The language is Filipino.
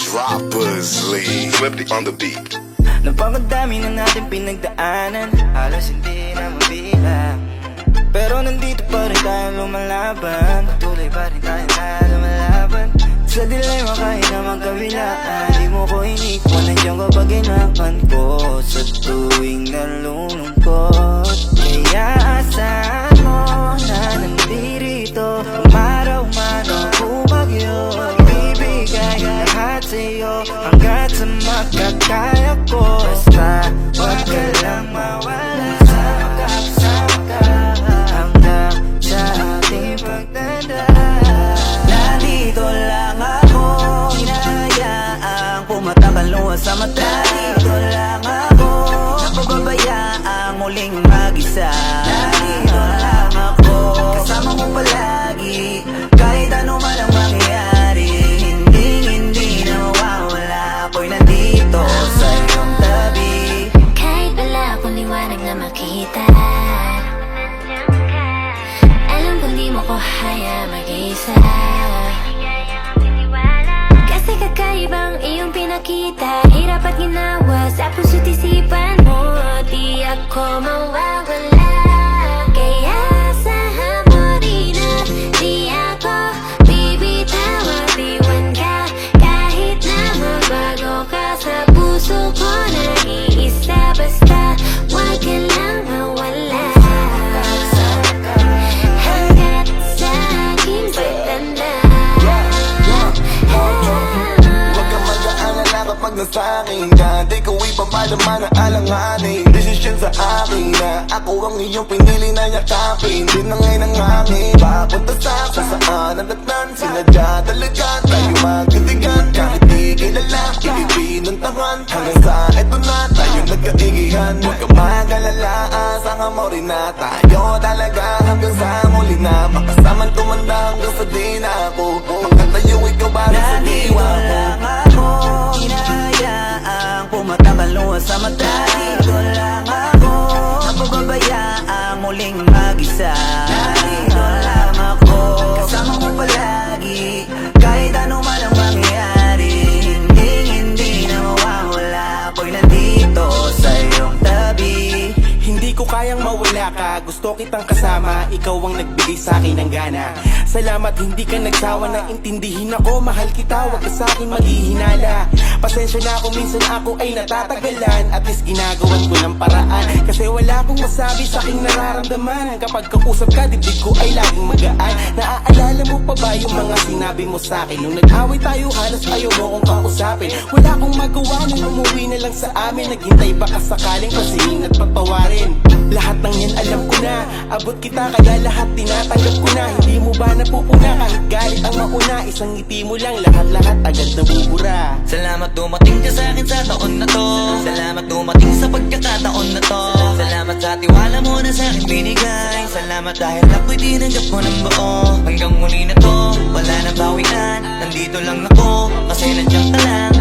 Droppers League. Flipped on the beat. Napakadami na natin pinagdaanan, halos hindi na mabilang. Pero nandito pa rin tayo lumalaban, patuloy pa rin tayo na lumalaban. Sa dilema kahit na magkabilaan, di mo ko inikwan, nandiyan ka pag hinapan ko. Sa tuwing nalulungkot, kaya asahan mo na nandirito. Umaraw man o bumagyo, ibibigay lahat sa'yo hanggat sa makakaya ko. Basta wag ka lang mawala, kasama ka hanggang sa ating pagtanda. Nandito lang ako, hinahayaang pumatak ang luha sa mata. Nandito lang ako, napababayaang muling mag-isa. Nandito lang ako, kasama mo palagi, kahit ano man ang mangyayari. Hindi na mawawala, ako'y nandito sa iyong tabi. Kahit wala akong liwanag na makita, alam kong di mo ko haya mag-isa. Kasi kakaibang iyong pinakita, hirap at ginawa sa puso't isipan mo. Di ako mawawala, kaya asahan mo rin na di ako bibitaw at iwan ka. Kahit na mabago ka sa puso ko, nag-iisa. Basta wag ka lang mawala hanggat sa aking pagtanda. Huwag kang mag-aalala kapag nasa akin ka, di ko ipapalaman na alanganin. Desisyon sa akin na ako ang iyong pinili na yakapin. Di na ngayon ang akin papunta sa saan ang datnan. Sinadya talaga tayo magkatigan, kahit di kilala, ipipinuntahan. Hanggang sa eto na tayo nagkaigihan. Huwag kang mag-alala, asahan mo rin na tayo talaga hanggang sa muli na makasamang tumanda hanggang sa di na ako magkatayo ikaw para sa diwa ko. Lang ako, hinahayaang pumatak ang luha sa mata. Nandito lang ako, napababayaang muling mag-isa. Nandito lang ako, kasama mo palagi, kahit ano man ang mangyayari. Hindi na mawawala, ako'y nandito sa iyong tabi. Hindi ko kayang mawala ka, gusto kitang kasama, ikaw ang nagbigay sa'kin ng gana. Salamat hindi ka nagsawa na intindihin ako, mahal kita, wag ka sa'kin maghihinala. Pasensya na kung minsan ako ay natatagalan, at least ginagawan ko ng paraan. Kasi wala akong masabi sa aking nararamdaman, kapag kausap ka dibdib ko ay laging magaan. Naaalala mo pa ba yung mga sinabi mo sa'kin nung nag-away tayo, halos ayaw mo kong kausapin. Wala akong magawa nung umuwi na lang sa amin, naghintay baka sakaling pasihin at patawarin. Lahat ng yan alam ko na, abot kita kaya lahat tinatanggap ko na. Hindi mo ba napupuna kahit galit ang mauna, isang ngiti mo lang lahat-lahat agad nabubura. Salamat dumating ka sa akin sa taon na to, salamat dumating sa pagkakataon na to. Salamat sa tiwala mo na sa akin binigay, salamat dahil ako'y tinanggap ko ng buo. Hanggang muli na to, wala na bawian, nandito lang ako kasi nandiyan ka lang.